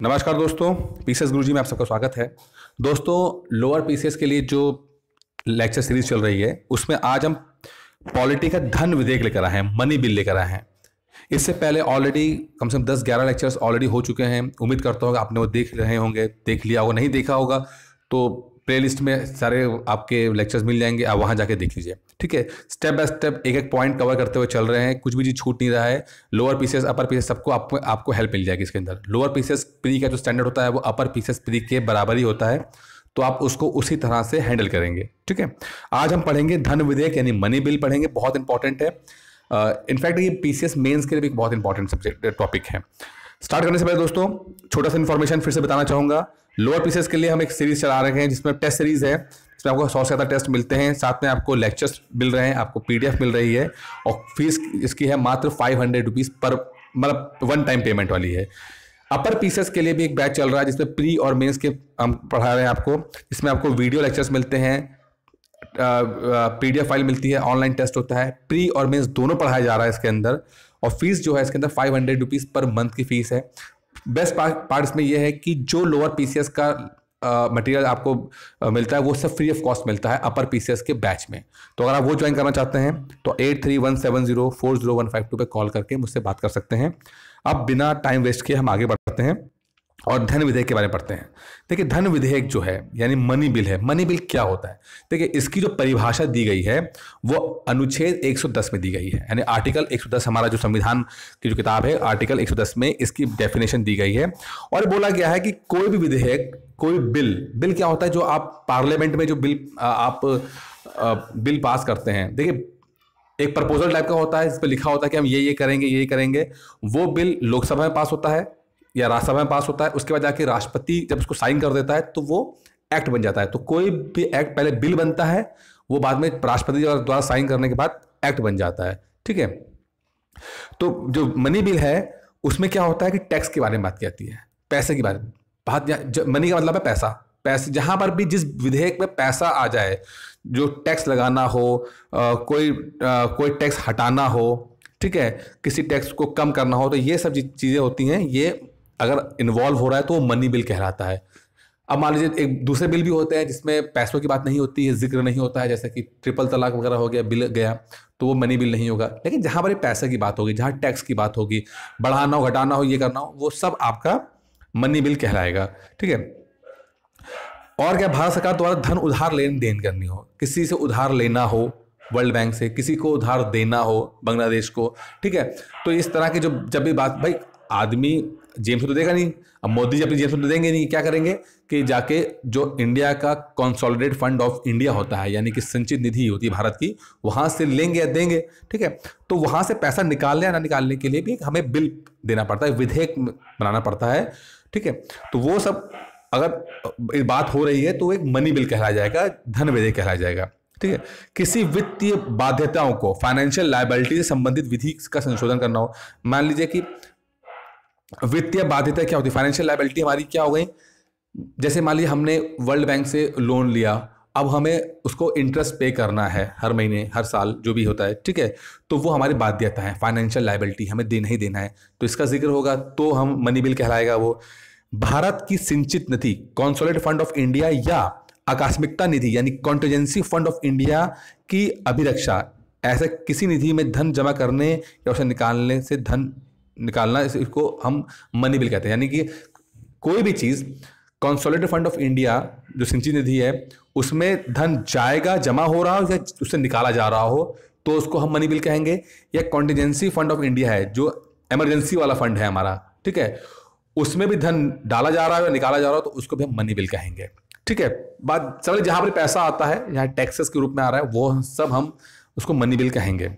नमस्कार दोस्तों, पीसीएस गुरुजी में आप सबका स्वागत है। दोस्तों, लोअर पीसीएस के लिए जो लेक्चर सीरीज चल रही है उसमें आज हम पॉलिटी का धन विधेयक लेकर आए हैं, मनी बिल लेकर आए हैं। इससे पहले ऑलरेडी कम से कम 10-11 लेक्चर्स ऑलरेडी हो चुके हैं। उम्मीद करता हूँ आपने वो देख रहे होंगे, देख लिया होगा। नहीं देखा होगा तो प्लेलिस्ट में सारे आपके लेक्चर्स मिल जाएंगे, आप वहाँ जाके देख लीजिए। ठीक है, स्टेप बाय स्टेप एक एक पॉइंट कवर करते हुए चल रहे हैं, कुछ भी चीज़ छूट नहीं रहा है। लोअर पीसीएस अपर पीसीएस सबको आपको हेल्प मिल जाएगी इसके अंदर। लोअर पीसीएस प्री का जो स्टैंडर्ड होता है वो अपर पीसीएस प्री के बराबर ही होता है, तो आप उसको उसी तरह से हैंडल करेंगे। ठीक है, आज हम पढ़ेंगे धन विधेयक यानी मनी बिल पढ़ेंगे, बहुत इंपॉर्टेंट है। इनफैक्ट ये पीसीएस मेंस के लिए भी एक बहुत इंपॉर्टेंट सब्जेक्ट टॉपिक है। स्टार्ट करने से पहले दोस्तों छोटा सा इन्फॉर्मेशन फिर से बताना चाहूँगा। लोअर पीसीएस के लिए हम एक सीरीज चला रहे हैं जिसमें टेस्ट सीरीज है, जिसमें आपको 100 से ज़्यादा टेस्ट मिलते हैं, साथ में आपको लेक्चर्स मिल रहे हैं, आपको पीडीएफ मिल रही है और फीस इसकी है मात्र 500 रुपीज़ पर, मतलब वन टाइम पेमेंट वाली है। अपर पीसीएस के लिए भी एक बैच चल रहा है जिसमें प्री और मेंस के हम पढ़ा रहे हैं आपको, जिसमें आपको वीडियो लेक्चर्स मिलते हैं, पीडीएफ फाइल मिलती है, ऑनलाइन टेस्ट होता है। प्री और मेंस दोनों पढ़ाया जा रहा है इसके अंदर, और फीस जो है इसके अंदर 500 रुपीज़ पर मंथ की फीस है। बेस्ट पार्ट इसमें यह है कि जो लोअर पीसीएस का मटेरियल आपको मिलता है वो सब फ्री ऑफ कॉस्ट मिलता है अपर पीसीएस के बैच में। तो अगर आप वो ज्वाइन करना चाहते हैं तो 8317040152 पे कॉल करके मुझसे बात कर सकते हैं। अब बिना टाइम वेस्ट किए हम आगे बढ़ते हैं और धन विधेयक के बारे में पढ़ते हैं। देखिए, धन विधेयक जो है यानी मनी बिल है। मनी बिल क्या होता है? देखिए, इसकी जो परिभाषा दी गई है वो अनुच्छेद 110 में दी गई है, यानी आर्टिकल 110 हमारा जो संविधान की जो किताब है, आर्टिकल 110 में इसकी डेफिनेशन दी गई है। और बोला गया है कि कोई भी विधेयक, कोई बिल क्या होता है? जो आप पार्लियामेंट में जो बिल पास करते हैं। देखिए, एक प्रपोजल टाइप का होता है, इस पर लिखा होता है कि हम ये करेंगे, ये करेंगे। वो बिल लोकसभा में पास होता है या राज्यसभा में पास होता है, उसके बाद जाके राष्ट्रपति जब उसको साइन कर देता है तो वो एक्ट बन जाता है। तो कोई भी एक्ट पहले बिल बनता है, वो बाद में राष्ट्रपति द्वारा साइन करने के बाद एक्ट बन जाता है। ठीक है, तो जो मनी बिल है उसमें क्या होता है कि टैक्स के बारे में बात की जाती है, पैसे के बारे में बात। मनी का मतलब है पैसा। जहां पर भी जिस विधेयक में पैसा आ जाए, जो टैक्स लगाना हो, कोई टैक्स हटाना हो, ठीक है, किसी टैक्स को कम करना हो, तो ये सब चीज़ें होती हैं। ये अगर इन्वॉल्व हो रहा है तो वो मनी बिल कहलाता है। अब मान लीजिए एक दूसरे बिल भी होते हैं जिसमें पैसों की बात नहीं होती है, जिक्र नहीं होता है, जैसे कि ट्रिपल तलाक वगैरह हो गया, बिल गया, तो वो मनी बिल नहीं होगा। लेकिन जहाँ पर पैसे की बात होगी, जहाँ टैक्स की बात होगी, बढ़ाना हो, घटाना हो, ये करना हो, वो सब आपका मनी बिल कहलाएगा। ठीक है, और क्या, भारत सरकार द्वारा धन उधार लेन देन करनी हो, किसी से उधार लेना हो, वर्ल्ड बैंक से, किसी को उधार देना हो, बांग्लादेश को, ठीक है, तो इस तरह की जब भी बात, भाई आदमी जेब से तो देगा नहीं। अब मोदी जी अपनी जेब से तो देंगे नहीं, क्या करेंगे कि जाके जो इंडिया का कंसोलिडेटेड फंड ऑफ इंडिया होता है, यानी कि संचित निधि होती है भारत की, वहां से लेंगे या देंगे। ठीक है, तो वहां से पैसा निकालने या ना निकालने के लिए भी हमें बिल देना पड़ता है, विधेयक बनाना पड़ता है। ठीक है, तो वो सब अगर बात हो रही है तो एक मनी बिल कहलाया जाएगा, धन विधेयक कहलाया जाएगा। ठीक है, किसी वित्तीय बाध्यताओं को, फाइनेंशियल लायबिलिटी से संबंधित विधि का संशोधन करना हो। मान लीजिए कि वित्तीय बाध्यता क्या होती है, फाइनेंशियल लायबिलिटी हमारी क्या हो गई, जैसे मान लीजिए हमने वर्ल्ड बैंक से लोन लिया, अब हमें उसको इंटरेस्ट पे करना है हर महीने, हर साल, जो भी होता है। ठीक है, तो वो हमारी बाध्यता है, फाइनेंशियल लायबिलिटी, हमें देना ही देना है, तो इसका जिक्र होगा तो हम मनी बिल कहलाएगा वो। भारत की संचित निधि, कंसोलिडेटेड फंड ऑफ इंडिया या आकस्मिकता निधि यानी कॉन्टिजेंसी फंड ऑफ इंडिया की अभिरक्षा, ऐसे किसी निधि में धन जमा करने या उसे निकालने से धन निकालना, इसको हम मनी बिल कहते हैं। यानी कि कोई भी चीज़, कंसोलिडेटेड फंड ऑफ इंडिया जो संचित निधि है, उसमें धन जाएगा, जमा हो रहा हो या उससे निकाला जा रहा हो, तो उसको हम मनी बिल कहेंगे। या कॉन्टिजेंसी फंड ऑफ इंडिया है, जो इमरजेंसी वाला फंड है हमारा, ठीक है, उसमें भी धन डाला जा रहा है या निकाला जा रहा हो, तो उसको भी हम मनी बिल कहेंगे। ठीक है, बात समझ, जहां पर पैसा आता है, जहां टैक्सेस के रूप में आ रहा है, वो सब हम उसको मनी बिल कहेंगे।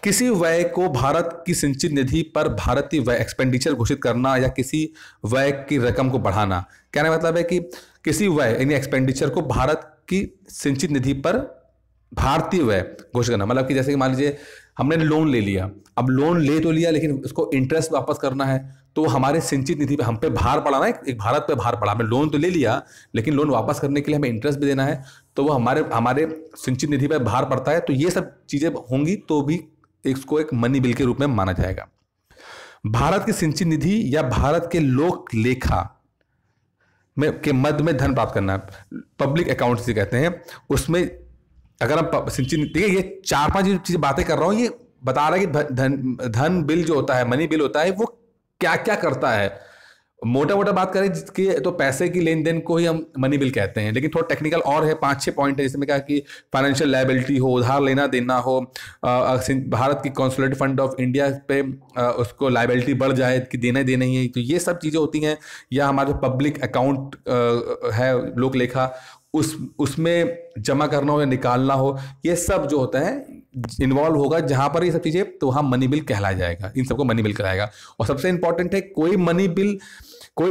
किसी व्यय को भारत की संचित निधि पर भारतीय व्यय एक्सपेंडिचर घोषित करना या किसी व्यय की रकम को बढ़ाना। कहने का मतलब है कि किसी व्यय यानी एक्सपेंडिचर को भारत की संचित निधि पर भारतीय व्यय घोषित करना, मतलब कि जैसे कि मान लीजिए हमने लोन ले लिया, अब लोन ले तो लिया लेकिन उसको इंटरेस्ट वापस करना है, तो हमारे संचित निधि पे हम पे भार पड़ा ना, एक भारत पे भार पड़ा। हमने लोन तो ले लिया लेकिन लोन वापस करने के लिए हमें इंटरेस्ट भी देना है, तो वो हमारे संचित निधि पे भार पड़ता है। तो ये सब चीज़ें होंगी तो भी इसको एक मनी बिल के रूप में माना जाएगा। भारत की सिंचित निधि या भारत के लोक लेखा में के मद में धन प्राप्त करना, पब्लिक अकाउंट से कहते हैं, उसमें अगर हम सिंचित, देखिए ये 4-5 चीजें बातें कर रहा हूं, ये बता रहा है कि धन बिल जो होता है, मनी बिल होता है, वो क्या क्या करता है। मोटा मोटा बात करें जिसकी, तो पैसे की लेन देन को ही हम मनी बिल कहते हैं, लेकिन थोड़ा टेक्निकल और है, 5-6 पॉइंट है जिसमें क्या कि फाइनेंशियल लायबिलिटी हो, उधार लेना देना हो, भारत की कंसोलिडेटेड फंड ऑफ इंडिया पे उसको लायबिलिटी बढ़ जाए कि देना ही देना ही है, तो ये सब चीज़ें होती हैं। या हमारा जो पब्लिक अकाउंट है लोक लेखा, उसमें जमा करना हो या निकालना हो, ये सब जो होता है इन्वॉल्व होगा जहां पर ये सब चीजें, तो वहां मनी बिल कहलाया जाएगा, इन सबको मनी बिल कहलाएगा। और सबसे इंपॉर्टेंट है, कोई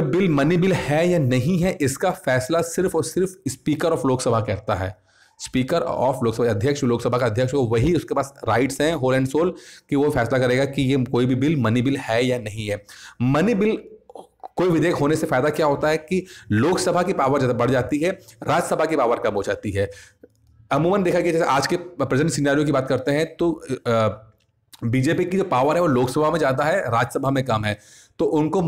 बिल मनी बिल है या नहीं है, इसका फैसला सिर्फ और सिर्फ स्पीकर ऑफ लोकसभा करता है। स्पीकर ऑफ लोकसभा, अध्यक्ष, लोकसभा का अध्यक्ष हो, वही उसके पास राइट्स हैं होल एंड सोल कि वो फैसला करेगा कि ये कोई भी बिल मनी बिल है या नहीं है। मनी बिल कोई विधेयक होने से फायदा क्या होता है कि लोकसभा की पावर ज्यादा बढ़ जाती है, राज्यसभा की पावर कम हो जाती है। अमूमन देखा गया, जैसे आज के प्रेजेंट सिनेरियो की बात करते हैं, तो बीजेपी की जो पावर है वो लोकसभा में ज्यादा है, राज्यसभा में कम है। तो उनको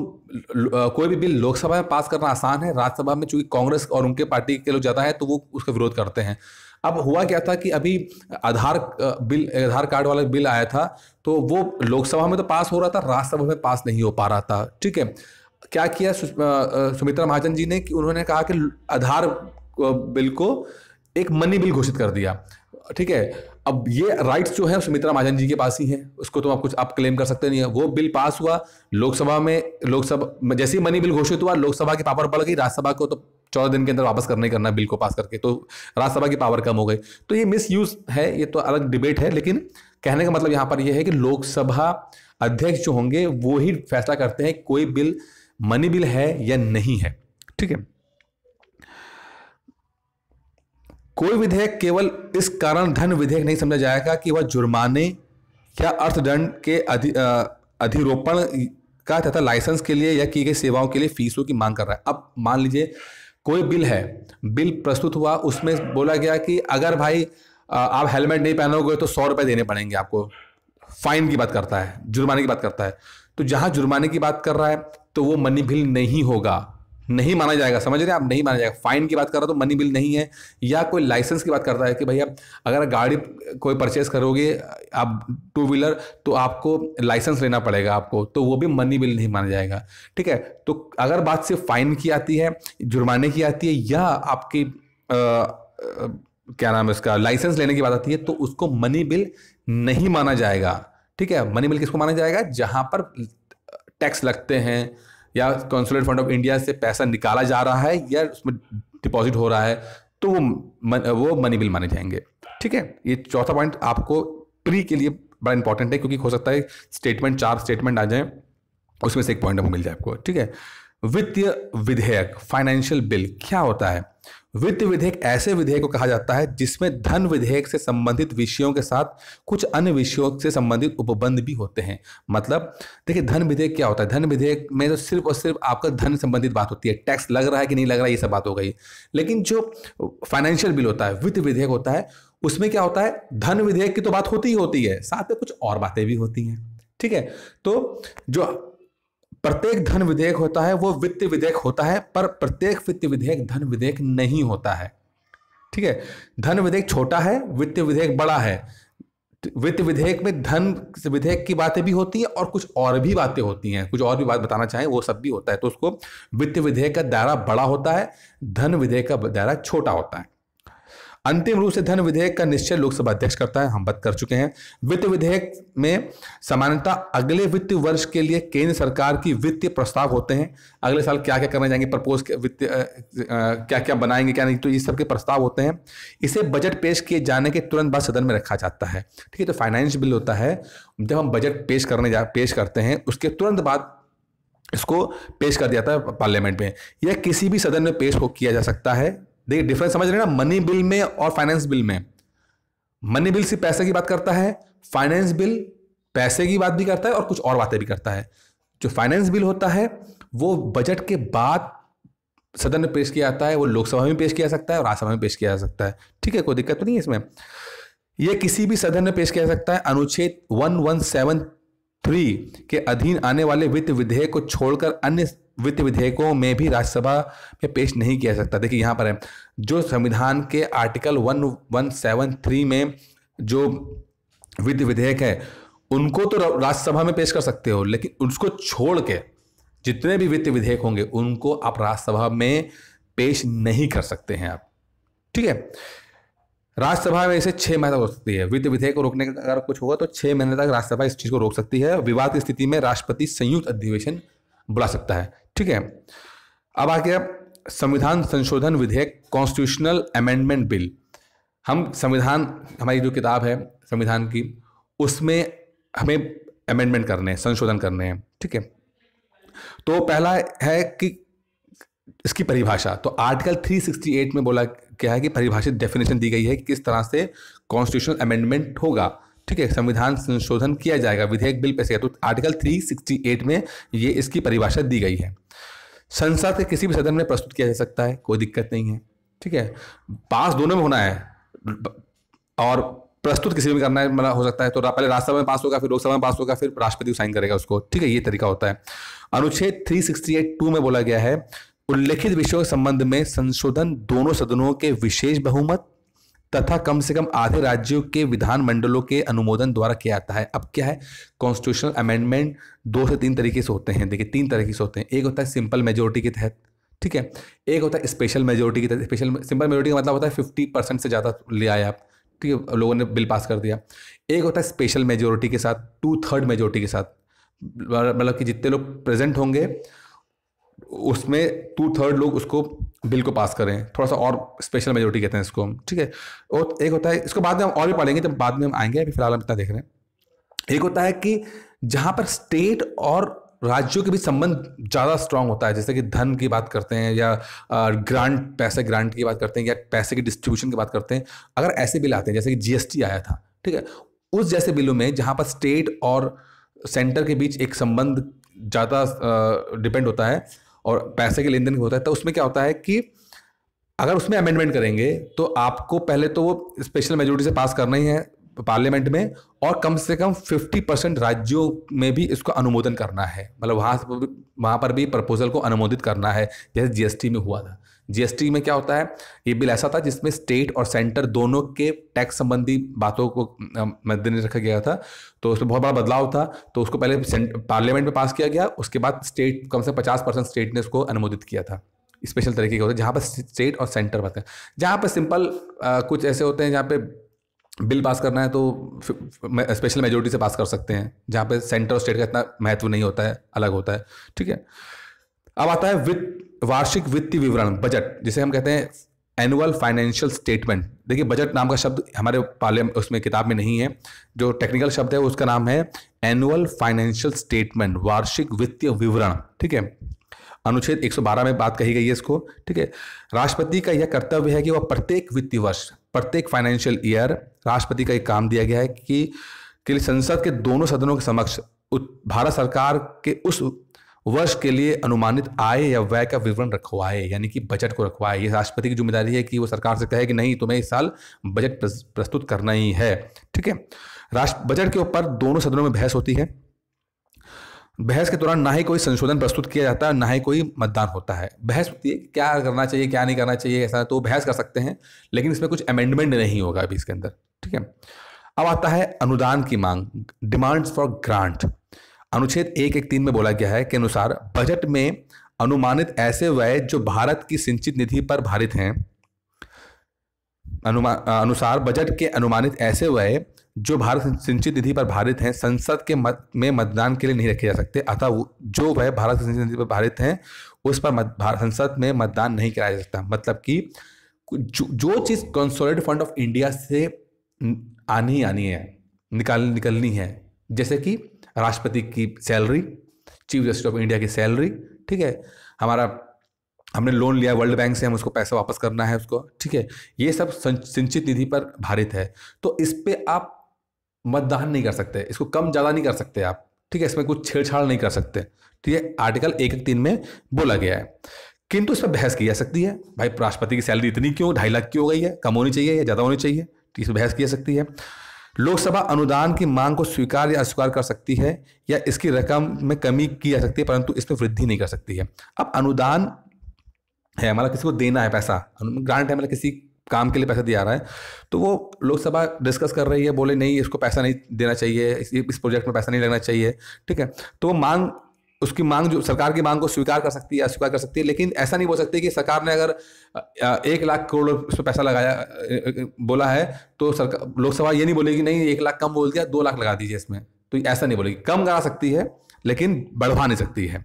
कोई भी बिल लोकसभा में पास करना आसान है, राज्यसभा में चूंकि कांग्रेस और उनके पार्टी के लोग ज्यादा है तो वो उसका विरोध करते हैं। अब हुआ क्या था कि अभी आधार कार्ड वाला बिल आया था, तो वो लोकसभा में तो पास हो रहा था, राज्यसभा में पास नहीं हो पा रहा था। ठीक है, क्या किया सुमित्रा महाजन जी ने कि उन्होंने कहा कि आधार बिल को एक मनी बिल घोषित कर दिया। ठीक है, अब ये राइट्स जो है सुमित्रा महाजन जी के पास ही है, उसको तो आप क्लेम कर सकते नहीं है। वो बिल पास हुआ लोकसभा में जैसे ही मनी बिल घोषित हुआ, लोकसभा की पावर बढ़ गई, राज्यसभा को तो 14 दिन के अंदर वापस करना ही करना बिल को पास करके, तो राज्यसभा की पावर कम हो गई। तो ये मिस यूज है, ये तो अलग डिबेट है, लेकिन कहने का मतलब यहां पर यह है कि लोकसभा अध्यक्ष जो होंगे वो ही फैसला करते हैं कोई बिल मनी बिल है या नहीं है। ठीक है, कोई विधेयक केवल इस कारण धन विधेयक नहीं समझा जाएगा कि वह जुर्माने या अर्थदंड के अधिरोपण का तथा लाइसेंस के लिए या की गई सेवाओं के लिए फीसों की मांग कर रहा है। अब मान लीजिए कोई बिल है, बिल प्रस्तुत हुआ, उसमें बोला गया कि अगर भाई आप हेलमेट नहीं पहनोगे तो 100 रुपए देने पड़ेंगे आपको। फाइन की बात करता है, जुर्माने की बात करता है। तो जहां जुर्माने की बात कर रहा है तो वो मनी बिल नहीं होगा, नहीं माना जाएगा। समझ रहे हैं आप, नहीं माना जाएगा। फाइन की बात कर रहा तो मनी बिल नहीं है। या कोई लाइसेंस की बात करता है कि भैया अगर गाड़ी कोई परचेस करोगे आप 2 व्हीलर, तो आपको लाइसेंस लेना पड़ेगा आपको, तो वो भी मनी बिल नहीं माना जाएगा। ठीक है, तो अगर बात सिर्फ फाइन की आती है, जुर्माने की आती है, या आपकी क्या नाम है इसका, लाइसेंस लेने की बात आती है, तो उसको मनी बिल नहीं माना जाएगा। ठीक है, मनी बिल किसको माना जाएगा? जहां पर टैक्स लगते हैं या कंसोलिडेटेड फंड ऑफ इंडिया से पैसा निकाला जा रहा है या उसमें डिपॉजिट हो रहा है, तो वो मनी बिल माने जाएंगे। ठीक है, ये चौथा पॉइंट आपको प्री के लिए बड़ा इंपॉर्टेंट है, क्योंकि हो सकता है 4 स्टेटमेंट आ जाए, उसमें से एक पॉइंट आपको मिल जाए आपको। ठीक है, वित्तीय विधेयक, फाइनेंशियल बिल क्या होता है? वित्तीय विधेयक ऐसे विधेयक को कहा जाता है जिसमें धन विधेयक से संबंधित विषयों के साथ कुछ अन्य विषयों से संबंधित उपबंध भी होते हैं। मतलब देखिए, धन विधेयक क्या होता है? धन विधेयक में तो सिर्फ और सिर्फ आपका धन संबंधित बात होती है, टैक्स लग रहा है कि नहीं लग रहा है, ये सब बात हो गई। लेकिन जो फाइनेंशियल बिल होता है, वित्तीय विधेयक होता है, उसमें क्या होता है? धन विधेयक की तो बात होती ही होती है, साथ में कुछ और बातें भी होती हैं। ठीक है, तो जो प्रत्येक धन विधेयक होता है वो वित्तीय विधेयक होता है, पर प्रत्येक वित्तीय विधेयक धन विधेयक नहीं होता है। ठीक है, धन विधेयक छोटा है, वित्तीय विधेयक बड़ा है। वित्तीय विधेयक में धन विधेयक की बातें भी होती हैं और कुछ और भी बातें होती हैं, कुछ और भी बात बताना चाहें वो सब भी होता है। तो उसको वित्तीय विधेयक का दायरा बड़ा होता है, धन विधेयक का दायरा छोटा होता है। अंतिम रूप से धन विधेयक का निश्चय लोकसभा अध्यक्ष करता है, हम बात कर चुके हैं। वित्त विधेयक में सामान्यतः अगले वित्तीय वर्ष के लिए केंद्र सरकार की वित्तीय प्रस्ताव होते हैं। अगले साल क्या क्या करने जाएंगे, प्रपोज वित्तीय क्या क्या बनाएंगे क्या नहीं, तो ये सब के प्रस्ताव होते हैं। इसे बजट पेश किए जाने के तुरंत बाद सदन में रखा जाता है। ठीक है, तो फाइनेंस बिल होता है, जब हम बजट पेश करते हैं उसके तुरंत बाद इसको पेश कर दिया जाता है पार्लियामेंट में, या किसी भी सदन में पेश किया जा सकता है। देखिए डिफरेंस समझ रहे हैं ना, मनी बिल में और फाइनेंस बिल में। मनी बिल सिर्फ पैसे की बात करता है, फाइनेंस बिल पैसे की बात भी करता है और कुछ और बातें भी करता है। जो फाइनेंस बिल होता है वो बजट के बाद सदन में पेश किया जाता है, वो लोकसभा में पेश किया जा सकता है और राज्यसभा में पेश किया जा सकता है। ठीक है, कोई दिक्कत तो नहीं है इसमें। यह किसी भी सदन में पेश किया जा सकता है अनुच्छेद 117 3 के अधीन आने वाले वित्त विधेयक को छोड़कर अन्य वित्त विधेयकों में भी राज्यसभा में पेश नहीं किया जा सकता। देखिए यहाँ पर है, जो संविधान के आर्टिकल 1173 में जो वित्त विधेयक है उनको तो राज्यसभा में पेश कर सकते हो, लेकिन उसको छोड़ के जितने भी वित्त विधेयक होंगे उनको आप राज्यसभा में पेश नहीं कर सकते हैं आप। ठीक है, राज्यसभा में इसे 6 महीने तक रोक सकती है। वित्त विधेयक को रोकने का अगर कुछ होगा तो 6 महीने तक राज्यसभा इस चीज को रोक सकती है। विवाद की स्थिति में राष्ट्रपति संयुक्त अधिवेशन बुला सकता है। ठीक है, अब आ गया संविधान संशोधन विधेयक, कॉन्स्टिट्यूशनल अमेंडमेंट बिल। हम संविधान, हमारी जो किताब है संविधान की, उसमें हमें अमेंडमेंट करने हैं, संशोधन करने हैं। ठीक है, तो पहला है कि इसकी परिभाषा। तो आर्टिकल 368 में बोला क्या है कि परिभाषित डेफिनेशन दी गई है कि किस तरह से कॉन्स्टिट्यूशनल अमेंडमेंट होगा। ठीक है, संविधान संशोधन किया जाएगा, विधेयक बिल पेश किया। तो आर्टिकल 368 में ये इसकी परिभाषा दी गई है। संसद के किसी भी सदन में प्रस्तुत किया जा सकता है, कोई दिक्कत नहीं है। ठीक है, पास दोनों में होना है और प्रस्तुत किसी में करना है, मतलब हो सकता है तो पहले राज्यसभा में पास होगा, फिर लोकसभा में पास होगा, फिर राष्ट्रपति साइन करेगा उसको। ठीक है, ये तरीका होता है। अनुच्छेद 368(2) में बोला गया है, उल्लेखित विषयों के संबंध में संशोधन दोनों सदनों के विशेष बहुमत तथा कम से कम आधे राज्यों के विधानमंडलों के अनुमोदन द्वारा किया जाता है। अब क्या है, कॉन्स्टिट्यूशनल अमेंडमेंट 2 से 3 तरीके से होते हैं। देखिए 3 तरीके से होते हैं। एक होता है सिंपल मेजोरिटी के तहत, ठीक है, एक होता है स्पेशल मेजोरिटी के तहत। सिंपल मेजोरिटी का मतलब होता है 50% से ज़्यादा ले आए आप, ठीक है, लोगों ने बिल पास कर दिया। एक होता है स्पेशल मेजोरिटी के साथ, 2/3 मेजोरिटी के साथ, मतलब कि जितने लोग प्रेजेंट होंगे उसमें 2/3 लोग उसको बिल को पास करें, थोड़ा सा और स्पेशल मेजोरिटी कहते हैं इसको। ठीक है, और एक होता है, इसको बाद में हम और भी पढ़ेंगे जब बाद में हम आएंगे, अभी फिलहाल हम इतना देख रहे हैं। एक होता है कि जहां पर स्टेट और राज्यों के बीच संबंध ज़्यादा स्ट्रांग होता है, जैसे कि धन की बात करते हैं या ग्रांट की बात करते हैं या पैसे की डिस्ट्रीब्यूशन की बात करते हैं। अगर ऐसे बिल आते हैं जैसे कि जीएसटी आया था, ठीक है, उस जैसे बिलों में जहां पर स्टेट और सेंटर के बीच एक संबंध ज़्यादा डिपेंड होता है और पैसे के लेन देन होता है, तो उसमें क्या होता है कि अगर उसमें अमेंडमेंट करेंगे तो आपको पहले तो वो स्पेशल मेजोरिटी से पास करना ही है पार्लियामेंट में, और कम से कम 50% राज्यों में भी इसको अनुमोदन करना है। मतलब वहाँ पर भी प्रपोजल को अनुमोदित करना है, जैसे जीएसटी में हुआ था। जीएसटी में क्या होता है, ये बिल ऐसा था जिसमें स्टेट और सेंटर दोनों के टैक्स संबंधी बातों को मद्देनजर रखा गया था, तो उसमें बहुत बड़ा बदलाव था। तो उसको पहले पार्लियामेंट में पास किया गया, उसके बाद स्टेट, कम से 50% स्टेट ने उसको अनुमोदित किया था। स्पेशल तरीके के होते हैं जहाँ पर स्टेट और सेंटर बात है। जहाँ पर सिंपल कुछ ऐसे होते हैं जहाँ पे बिल पास करना है तो स्पेशल मेजोरिटी से पास कर सकते हैं, जहाँ पे सेंटर और स्टेट का इतना महत्व नहीं होता है, अलग होता है। ठीक है, अब आता है वार्षिक वित्तीय विवरण, बजट, जिसे हम कहते हैं एनुअल फाइनेंशियल स्टेटमेंट। देखिए बजट नाम का शब्द हमारे पार्लियामेंट उसमें किताब में नहीं है, जो टेक्निकल शब्द है उसका नाम है एनुअल फाइनेंशियल स्टेटमेंट, वार्षिक वित्तीय विवरण। ठीक है, अनुच्छेद 112 में बात कही गई है इसको। ठीक है, राष्ट्रपति का यह कर्तव्य है कि वह प्रत्येक वित्तीय वर्ष, प्रत्येक फाइनेंशियल ईयर, राष्ट्रपति का एक काम दिया गया है कि संसद के दोनों सदनों के समक्ष भारत सरकार के उस वर्ष के लिए अनुमानित आय या व्यय का विवरण रखवाए, यानी कि बजट को रखवाए। ये राष्ट्रपति की जिम्मेदारी है कि वो सरकार से कहे कि नहीं, तुम्हें इस साल बजट प्रस्तुत करना ही है। ठीक है, बजट के ऊपर दोनों सदनों में बहस होती है। बहस के दौरान ना ही कोई संशोधन प्रस्तुत किया जाता है, ना ही कोई मतदान होता है। बहस होती है क्या करना चाहिए क्या नहीं करना चाहिए, ऐसा तो बहस कर सकते हैं, लेकिन इसमें कुछ अमेंडमेंट नहीं होगा अभी इसके अंदर। ठीक है, अब आता है अनुदान की मांग, डिमांड्स फॉर ग्रांट। अनुच्छेद 113 में बोला गया है के अनुसार बजट में अनुमानित ऐसे व्यय जो भारत की सिंचित निधि पर भारित हैं, अनुसार बजट के अनुमानित ऐसे व्यय जो भारत सिंचित निधि पर भारित हैं संसद के में मतदान के लिए नहीं रखे जा सकते। अतः जो वह भारत सिंचित निधि पर भारित हैं उस पर संसद में मतदान नहीं कराया जा सकता। मतलब कि जो चीज़ कंसोलिडेटेड फंड ऑफ इंडिया से आनी है, निकलनी है, जैसे कि राष्ट्रपति की salary, chief justice of India की सैलरी, ठीक है, हमने लोन लिया वर्ल्ड बैंक से, हम उसको पैसा वापस करना है उसको, ठीक है, ये सब सिंचित निधि पर भारित है, तो इस पे आप मतदान नहीं कर सकते, इसको कम ज़्यादा नहीं कर सकते आप। ठीक है, इसमें कुछ छेड़छाड़ नहीं कर सकते। ठीक है, आर्टिकल 113 में बोला गया है। किंतु इस पर बहस की जा सकती है, भाई राष्ट्रपति की सैलरी इतनी क्यों, 2.5 लाख क्यों हो गई है, कम होनी चाहिए या ज़्यादा होनी चाहिए, इस पर बहस की जा सकती है। लोकसभा अनुदान की मांग को स्वीकार या अस्वीकार कर सकती है या इसकी रकम में कमी की जा सकती है, परंतु इसमें वृद्धि नहीं कर सकती है। अब अनुदान है, मतलब किसी को देना है पैसा, ग्रांट है, मतलब किसी काम के लिए पैसा दिया रहा है, तो वो लोकसभा डिस्कस कर रही है, बोले नहीं इसको पैसा नहीं देना चाहिए, इस प्रोजेक्ट में पैसा नहीं लगना चाहिए, ठीक है। तो वो मांग, उसकी मांग, जो सरकार की मांग को स्वीकार कर सकती है, अस्वीकार कर सकती है, लेकिन ऐसा नहीं बोल सकती कि सरकार ने अगर 1 लाख करोड़ उसमें पैसा लगाया बोला है तो सरकार, लोकसभा ये नहीं बोलेगी नहीं 1 लाख कम बोल दिया, 2 लाख लगा दीजिए इसमें, तो ऐसा नहीं बोलेगी। कम करा सकती है लेकिन बढ़वा नहीं सकती है।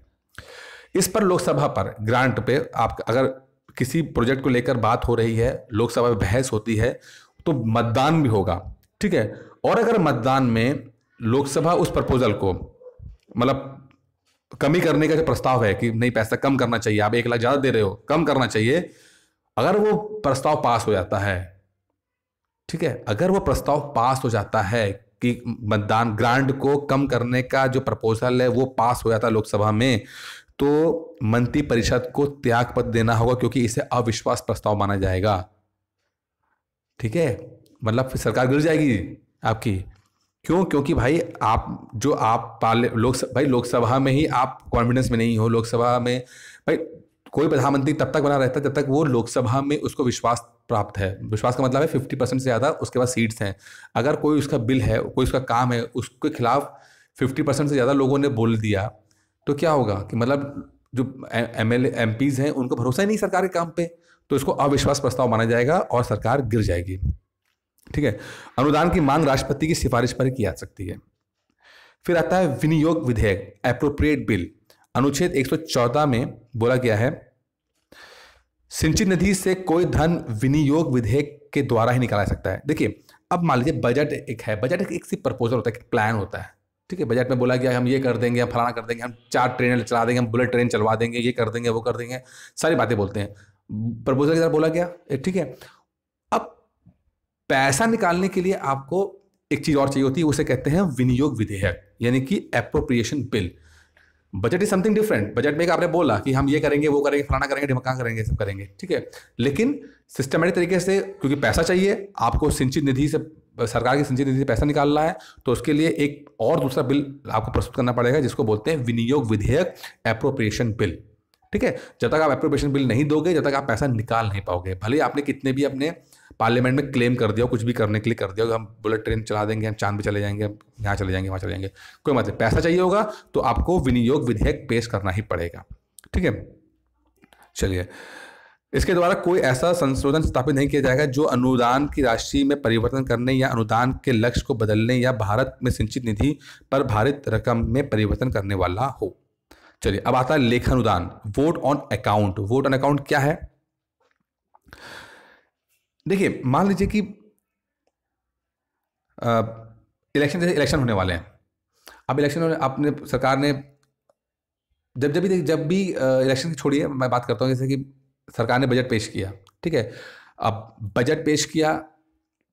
इस पर लोकसभा पर ग्रांट पे आप अगर किसी प्रोजेक्ट को लेकर बात हो रही है, लोकसभा में बहस होती है, तो मतदान भी होगा, ठीक है। और अगर मतदान में लोकसभा उस प्रपोजल को, मतलब कमी करने का जो प्रस्ताव है कि नहीं पैसा कम करना चाहिए, आप 1 लाख ज्यादा दे रहे हो, कम करना चाहिए, अगर वो प्रस्ताव पास हो जाता है, ठीक है, अगर वो प्रस्ताव पास हो जाता है कि मतदान ग्रांट को कम करने का जो प्रपोजल है वो पास हो जाता है लोकसभा में, तो मंत्री परिषद को त्यागपत्र देना होगा, क्योंकि इसे अविश्वास प्रस्ताव माना जाएगा, ठीक है। मतलब फिर सरकार गिर जाएगी आपकी। क्यों? क्योंकि भाई आप भाई लोकसभा में ही आप कॉन्फिडेंस में नहीं हो। लोकसभा में भाई कोई प्रधानमंत्री तब तक बना रहता है जब तक वो लोकसभा में उसको विश्वास प्राप्त है। विश्वास का मतलब है 50% से ज़्यादा उसके पास सीट्स हैं। अगर कोई उसका बिल है, कोई उसका काम है, उसके खिलाफ 50% से ज़्यादा लोगों ने बोल दिया, तो क्या होगा कि मतलब जो MLA MPs हैं उनको भरोसा ही नहीं सरकार के काम पे, तो इसको अविश्वास प्रस्ताव माना जाएगा और सरकार गिर जाएगी, ठीक है। अनुदान की मांग राष्ट्रपति की सिफारिश पर की जा सकती है। फिर आता है विनियोग विधेयक, एप्रोप्रिएट बिल। अनुच्छेद 114 में बोला गया है, सिंचित निधि से कोई धन विनियोग विधेयक के द्वारा ही निकाला जा सकता है। देखिए, अब मान लीजिए बजट एक है, बजट एक सिर्फ प्रपोजल होता है, एक प्लान होता है, ठीक है। बजट में बोला गया हम ये कर देंगे, हम फलाना कर देंगे, हम 4 ट्रेनें चला देंगे, हम बुलेट ट्रेन चलवा देंगे, ये कर देंगे, वो कर देंगे, सारी बातें बोलते हैं, प्रपोजल की तरह बोला गया, ठीक है। अब पैसा निकालने के लिए आपको एक चीज और चाहिए होती है, उसे कहते हैं विनियोग विधेयक, यानी कि appropriation bill. Budget is something different. Budget में आपने बोला कि हम ये करेंगे, वो करेंगे, फलाना करेंगे, ढिमका करेंगे, सब करेंगे, ठीक है। लेकिन सिस्टमेटिक तरीके से, क्योंकि पैसा चाहिए आपको, सिंचित निधि से, सरकार की सिंचित निधि से पैसा निकालना है, तो उसके लिए एक और दूसरा बिल आपको प्रस्तुत करना पड़ेगा, जिसको बोलते हैं विनियोग विधेयक, एप्रोप्रिएशन बिल, ठीक है। जब तक आप एप्रोप्रिएशन बिल नहीं दोगे, जब तक आप पैसा निकाल नहीं पाओगे। भले आपने कितने भी अपने पार्लियामेंट में क्लेम कर दिया, कुछ भी करने के लिए कर दिया, हम बुलेट ट्रेन चला देंगे, हम चांद पे चले जाएंगे, यहाँ चले जाएंगे, वहाँ चले जाएंगे, कोई मतलब पैसा चाहिए होगा तो आपको विनियोग विधेयक पेश करना ही पड़ेगा, ठीक है। चलिए, इसके द्वारा कोई ऐसा संशोधन स्थापित नहीं किया जाएगा जो अनुदान की राशि में परिवर्तन करने या अनुदान के लक्ष्य को बदलने या भारत में सिंचित निधि पर भारित रकम में परिवर्तन करने वाला हो। चलिए, अब आता है लेखानुदान, vote on account. Vote on account क्या है? देखिए, मान लीजिए कि इलेक्शन होने वाले हैं। अब इलेक्शन आपने, सरकार ने जब भी इलेक्शन छोड़िए, मैं बात करता हूँ, जैसे कि सरकार ने बजट पेश किया, ठीक है। अब बजट पेश किया,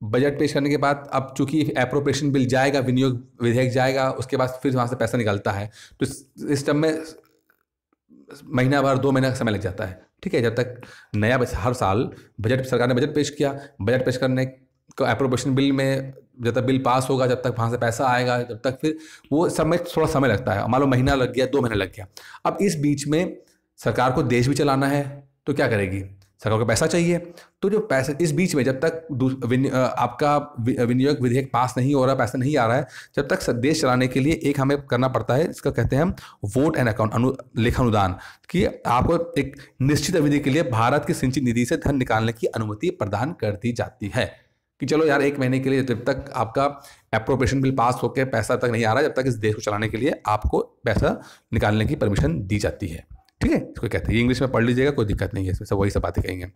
बजट पेश करने के बाद अब चूंकि एप्रोप्रिएशन बिल जाएगा, विनियोग विधेयक जाएगा, उसके बाद फिर वहाँ से पैसा निकलता है, तो इस टर्म में महीना भर 2 महीने का समय लग जाता है, ठीक है। जब तक नया हर साल बजट, सरकार ने बजट पेश किया, बजट पेश करने को एप्रोप्रिएशन बिल में जब तक बिल पास होगा, जब तक वहाँ से पैसा आएगा, जब तक फिर वो समय थोड़ा समय लगता है। मान लो महीना लग गया, 2 महीने लग गया। अब इस बीच में सरकार को देश भी चलाना है, तो क्या करेगी? सरकार को पैसा चाहिए, तो जो पैसा इस बीच में जब तक आपका विनियोग विधेयक पास नहीं हो रहा, पैसा नहीं आ रहा है, जब तक देश चलाने के लिए एक हमें करना पड़ता है, इसका कहते हैं हम वोट एंड अकाउंट, लेखानुदान, कि आपको एक निश्चित अवधि के लिए भारत की सिंचित निधि से धन निकालने की अनुमति प्रदान कर दी जाती है। कि चलो यार, 1 महीने के लिए, जब तक आपका एप्रोप्रिएशन बिल पास होकर पैसा तक नहीं आ रहा, जब तक इस देश को चलाने के लिए आपको पैसा निकालने की परमिशन दी जाती है, ठीक है। इसको कहते हैं, ये इंग्लिश में पढ़ लीजिएगा, कोई दिक्कत नहीं है, इसमें सब वही सब बातें कहेंगे।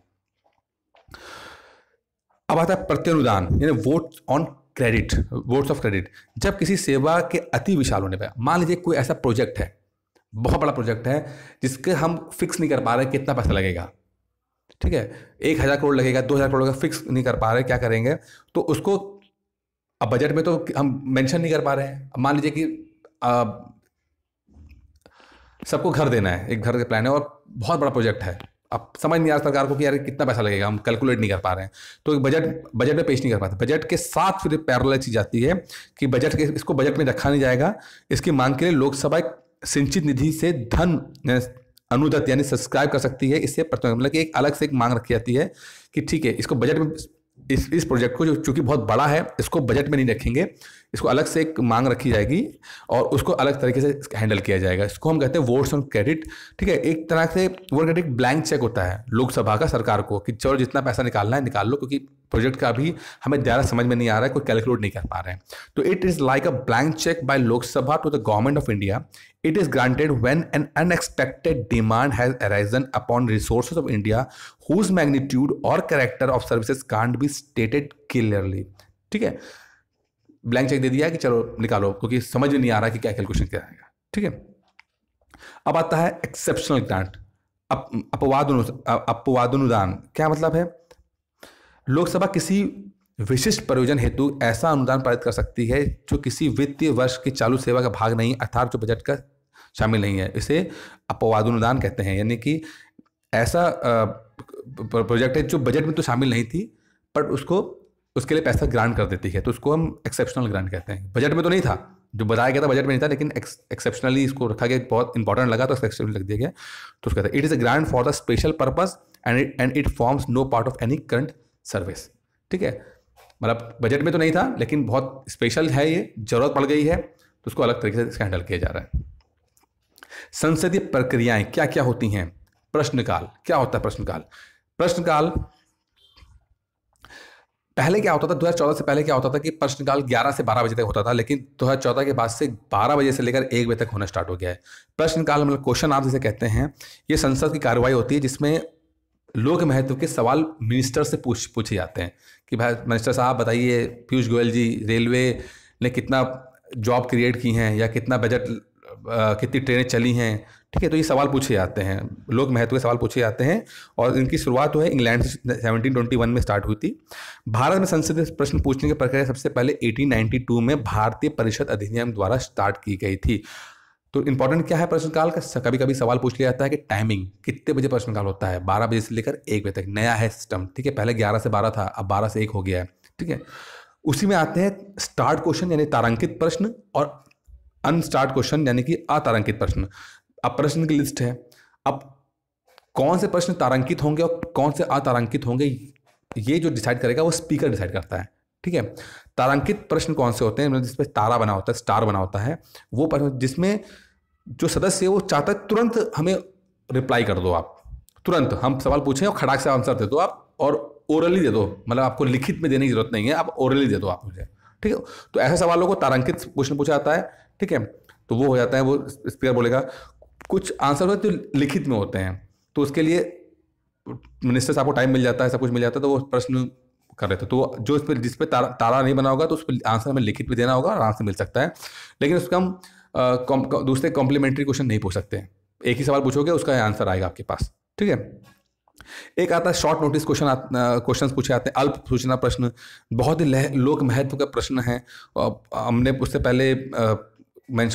अब आता है प्रत्यनुदान, यानी vote on credit, votes of credit. जब किसी सेवा के अति विशाल होने पर, मान लीजिए कोई ऐसा प्रोजेक्ट है, बहुत बड़ा प्रोजेक्ट है, जिसके हम फिक्स नहीं कर पा रहे कितना पैसा लगेगा, ठीक है, 1000 करोड़ लगेगा, 2000 करोड़ का फिक्स नहीं कर पा रहे, क्या करेंगे? तो उसको अब बजट में तो हम मेंशन नहीं कर पा रहे हैं। अब मान लीजिए कि सबको घर देना है, एक घर का प्लान है और बहुत बड़ा प्रोजेक्ट है, अब समझ नहीं आ रहा सरकार को कि यार कितना पैसा लगेगा, हम कैलकुलेट नहीं कर पा रहे हैं, तो बजट में पेश नहीं कर पाते। बजट के साथ फिर पैरेलल चीज आती है कि इसको बजट में रखा नहीं जाएगा, इसकी मांग के लिए लोकसभा सिंचित निधि से धन अनुदत्त यानी सब्सक्राइब कर सकती है। इससे मतलब कि एक अलग से एक मांग रखी जाती है कि ठीक है, इसको बजट में इस प्रोजेक्ट को जो चूंकि बहुत बड़ा है, इसको बजट में नहीं रखेंगे, इसको अलग से एक मांग रखी जाएगी और उसको अलग तरीके से हैंडल किया जाएगा। इसको हम कहते हैं वोट्स ऑन क्रेडिट। ठीक है, एक तरह से वोट क्रेडिट ब्लैंक चेक होता है लोकसभा का सरकार को कि चलो जितना पैसा निकालना है निकाल लो, क्योंकि प्रोजेक्ट का अभी हमें ज़्यादा समझ में नहीं आ रहा है, कोई कैलकुलेट नहीं कर पा रहे हैं। तो it is like a blank cheque by Lok Sabha to the government of India. It is granted when an unexpected demand has arisen upon resources of India whose magnitude or character of services can't be stated clearly। ठीक है, blank cheque दे दिया कि चलो निकालो, क्योंकि समझ में नहीं आ रहा कि क्या कैलकुलेशन क्या आएगा। ठीक है, अब आता है एक्सेप्शनल ग्रांट, अपवादानुदान। क्या मतलब है? लोकसभा किसी विशिष्ट प्रयोजन हेतु ऐसा अनुदान पारित कर सकती है जो किसी वित्तीय वर्ष की चालू सेवा का भाग नहीं, अर्थात जो बजट का शामिल नहीं है। इसे अपवादानुदान कहते हैं, यानी कि ऐसा प्रोजेक्ट है जो बजट में तो शामिल नहीं थी पर उसके लिए पैसा ग्रांट कर देती है, तो उसको हम एक्सेप्शनल ग्रांट कहते हैं। बजट में तो नहीं था, जो बताया गया था बजट में नहीं था, लेकिन एक्सेप्शनली इसको रखा गया, बहुत इंपॉर्टेंट लगा तो एक्सेप्शनली रख दिया गया, तो उसको कहते हैं it is a grant for the special purpose and it forms no part of any current service. ठीक है, मतलब बजट में तो नहीं था लेकिन बहुत स्पेशल है, ये जरूरत पड़ गई है तो उसको अलग तरीके से हैंडल किया जा रहा है। संसदीय प्रक्रियाएं क्या क्या होती हैं? प्रश्नकाल। क्या होता है प्रश्नकाल? प्रश्नकाल पहले क्या होता था, 2014 से पहले क्या होता था कि प्रश्नकाल 11 से 12 बजे तक होता था, लेकिन 2014 के बाद से 12 बजे से लेकर 1 बजे तक होना स्टार्ट हो गया है। प्रश्नकाल मतलब क्वेश्चन आवर जिसे कहते हैं, ये संसद की कार्रवाई होती है जिसमें लोक महत्व के सवाल मिनिस्टर से पूछे जाते हैं कि भाई मिनिस्टर साहब बताइए, पीयूष गोयल जी, रेलवे ने कितना जॉब क्रिएट की हैं या कितना बजट, कितनी ट्रेनें चली हैं। ठीक है, तो ये सवाल पूछे जाते हैं, लोक महत्व के सवाल पूछे जाते हैं और इनकी शुरुआत जो है इंग्लैंड से 1721 में स्टार्ट हुई थी। भारत में संसदीय प्रश्न पूछने की प्रक्रिया सबसे पहले 1892 में भारतीय परिषद अधिनियम द्वारा स्टार्ट की गई थी। तो इंपॉर्टेंट क्या है प्रश्नकाल का? कभी कभी सवाल पूछ लिया जाता है कि टाइमिंग कितने बजे प्रश्नकाल होता है, 12 बजे से लेकर 1 बजे तक। नया है सिस्टम, ठीक है, पहले 11 से 12 था, अब 12 से 1 हो गया है। ठीक है, उसी में आते हैं स्टार्ट क्वेश्चन यानी तारांकित प्रश्न और अनस्टार्ट क्वेश्चन यानी कि अतारांकित प्रश्न। अब प्रश्न की लिस्ट है, अब कौन से प्रश्न तारांकित होंगे और कौन से अतारांकित होंगे ये जो डिसाइड करेगा वो स्पीकर डिसाइड करता है। ठीक है, तारांकित प्रश्न कौन से होते हैं? जिसमें तारा बना होता है, स्टार बना होता है, वो प्रश्न जिसमें जो सदस्य है वो चाहता है तुरंत हमें रिप्लाई कर दो, आप तुरंत हम सवाल पूछें और खड़ाक से आंसर दे दो आप, और ओरली दे दो, मतलब आपको लिखित में देने की जरूरत नहीं है, आप ओरली दे दो आप मुझे। ठीक है, तो ऐसे सवालों को तारांकित क्वेश्चन पूछा जाता है। ठीक है, तो वो हो जाता है, वो स्पीकर बोलेगा। कुछ आंसर होते हैं जो लिखित में होते हैं, तो उसके लिए मिनिस्टर साहब को टाइम मिल जाता है, सब कुछ मिल जाता है, तो वो प्रश्न कर रहे थे। तो जो जिस पे तारा नहीं बना होगा तो उस पर आंसर हमें लिखित में देना होगा, आराम से मिल सकता है। लेकिन उसका हम दूसरे कॉम्प्लीमेंट्री क्वेश्चन नहीं पूछ सकते। एक ही सवाल पूछोगे, उसका आंसर आएगा आपके पास। ठीक है, एक आता है शॉर्ट नोटिस क्वेश्चन पूछे जाते हैं, अल्प सूचना प्रश्न, बहुत ही लोक महत्व का प्रश्न है। हमने उससे पहले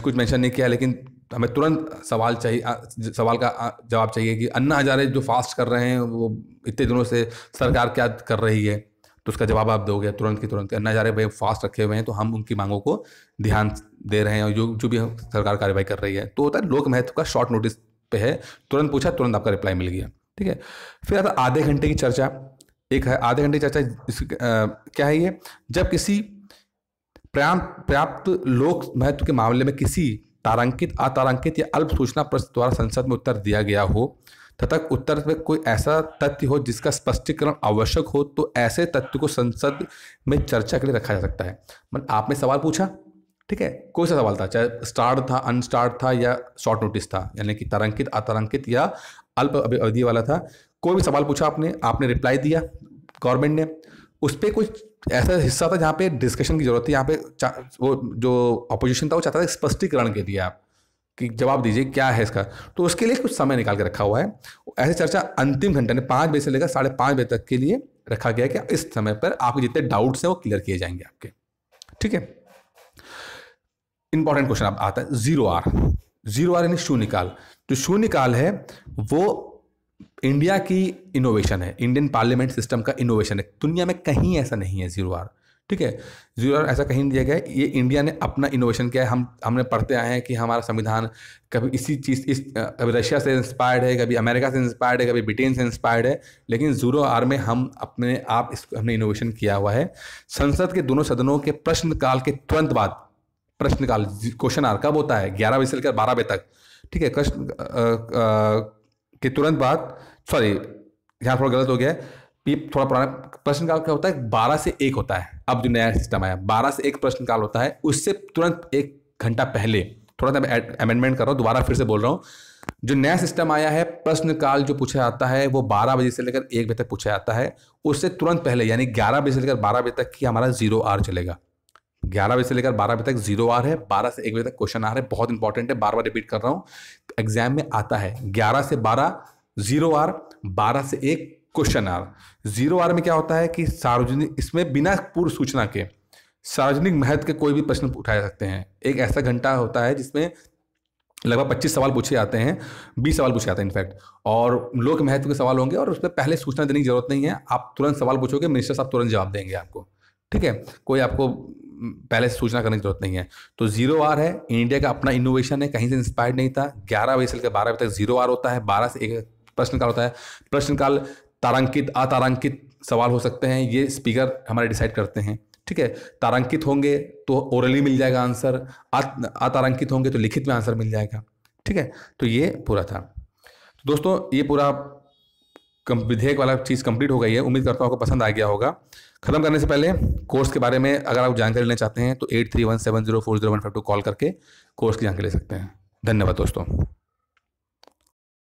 कुछ मेंशन नहीं किया, लेकिन हमें तुरंत सवाल चाहिए, सवाल का जवाब चाहिए कि अन्ना हजारे जो फास्ट कर रहे हैं वो इतने दिनों से सरकार क्या कर रही है, तो उसका जवाब आप दोगे तुरंत की तुरंत। अन्ना हजारे भाई फास्ट रखे हुए हैं तो हम उनकी मांगों को ध्यान दे रहे हैं और जो भी सरकार कार्रवाई कर रही है, तो होता है लोक महत्व का शॉर्ट नोटिस पे है, तुरंत पूछा तुरंत आपका रिप्लाई मिल गया। ठीक है, फिर आता आधे घंटे की चर्चा। एक है आधे घंटे की चर्चा, क्या है ये? जब किसी पर्याप्त लोक महत्व के मामले में किसी तारांकित, अतारांकित या अल्प सूचना प्रश्न द्वारा संसद में उत्तर दिया गया हो तथा उत्तर में कोई ऐसा तथ्य हो जिसका स्पष्टीकरण आवश्यक हो, तो ऐसे तथ्य को संसद में चर्चा के लिए रखा जा सकता है। मतलब आपने सवाल पूछा, ठीक है, कोई सा सवाल था, चाहे स्टार्ट था, अनस्टार्ट था या शॉर्ट नोटिस था, यानी कि तारांकित, अतारांकित या अल्प अवधि वाला था, कोई भी सवाल पूछा आपने रिप्लाई दिया गवर्नमेंट ने, उस पर कुछ ऐसा हिस्सा था जहाँ पे डिस्कशन की जरूरत थी, यहाँ पे वो जो अपोजिशन था वो चाहता था स्पष्टीकरण के लिए आप कि जवाब दीजिए क्या है इसका, तो उसके लिए कुछ समय निकाल के रखा हुआ है। ऐसे चर्चा अंतिम घंटे में 5 बजे से लेकर 5:30 बजे तक के लिए रखा गया है कि इस समय पर आपके जितने डाउट्स हैं वो क्लियर किए जाएंगे आपके। ठीक है, इंपॉर्टेंट क्वेश्चन अब आता है जीरो आर यानी शून्यकाल। जो शून्यकाल है वो इंडिया की इनोवेशन है, इंडियन पार्लियामेंट सिस्टम का इनोवेशन है, दुनिया में कहीं ऐसा नहीं है 0 आवर। ठीक है, 0 आवर ऐसा कहीं नहीं दिया गया है, ये इंडिया ने अपना इनोवेशन किया है। हमने पढ़ते आए हैं कि हमारा संविधान कभी इसी चीज़ कभी रशिया से इंस्पायर्ड है, कभी अमेरिका से इंस्पायर्ड है, कभी ब्रिटेन से इंस्पायर्ड है, लेकिन 0 आवर में हम अपने आप हमने इनोवेशन किया हुआ है। संसद के दोनों सदनों के प्रश्नकाल के तुरंत बाद, प्रश्नकाल क्वेश्चन आवर कब होता है? 11 बजे से लेकर 12 बजे तक। ठीक है, के तुरंत बाद, सॉरी यहाँ थोड़ा गलत हो गया है, ये थोड़ा पुराना प्रश्नकाल क्या होता है, 12 से 1 होता है। अब जो नया सिस्टम आया 12 से 1 प्रश्नकाल होता है, उससे तुरंत 1 घंटा पहले, थोड़ा सा मैं अमेंडमेंट कर रहा हूँ, दोबारा फिर से बोल रहा हूँ, जो नया सिस्टम आया है प्रश्नकाल जो पूछा जाता है वो 12 बजे से लेकर 1 बजे तक पूछा जाता है, उससे तुरंत पहले यानी 11 बजे से लेकर 12 बजे तक की हमारा 0 आवर चलेगा। 11 बजे से लेकर 12 बजे तक 0 आवर है, 12 से 1 बजे तक क्वेश्चन आवर है। बहुत इंपॉर्टेंट है, बार बार रिपीट कर रहा हूँ, एग्जाम में आता है। 11 से 12 0 आवर, 12 से 1 क्वेश्चन आवर। 0 आवर में क्या होता है कि सार्वजनिक, इसमें बिना पूर्व सूचना के सार्वजनिक महत्व के कोई भी प्रश्न उठाए जा सकते हैं। एक ऐसा घंटा होता है जिसमें लगभग 25 सवाल पूछे जाते हैं, 20 सवाल पूछे जाते हैं इनफैक्ट, और लोक महत्व के सवाल होंगे और उसमें पहले सूचना देने की जरूरत नहीं है। आप तुरंत सवाल पूछोगे, मिनिस्टर साहब तुरंत जवाब देंगे आपको। ठीक है, कोई आपको पहले से सूचना करने की जरूरत नहीं है। तो 0 आवर है, इंडिया का अपना इनोवेशन है, कहीं से इंस्पायर्ड नहीं था। 11 बजे से लेकर 12 बजे तक 0 आवर होता है, 12 से 1 प्रश्नकाल होता है। प्रश्नकाल तारांकित, अतारांकित सवाल हो सकते हैं, ये स्पीकर हमारे डिसाइड करते हैं। ठीक है, तारांकित होंगे तो ओरली मिल जाएगा आंसर, अतारांकित होंगे तो लिखित में आंसर मिल जाएगा। ठीक है, तो ये पूरा था। तो दोस्तों ये पूरा विधेयक वाला चीज़ कंप्लीट हो गई है, उम्मीद करता हूँ आपको पसंद आ गया होगा। खत्म करने से पहले कोर्स के बारे में अगर आप जानकारी लेना चाहते हैं तो 8317040152 कॉल करके कोर्स की जानकारी ले सकते हैं। धन्यवाद दोस्तों।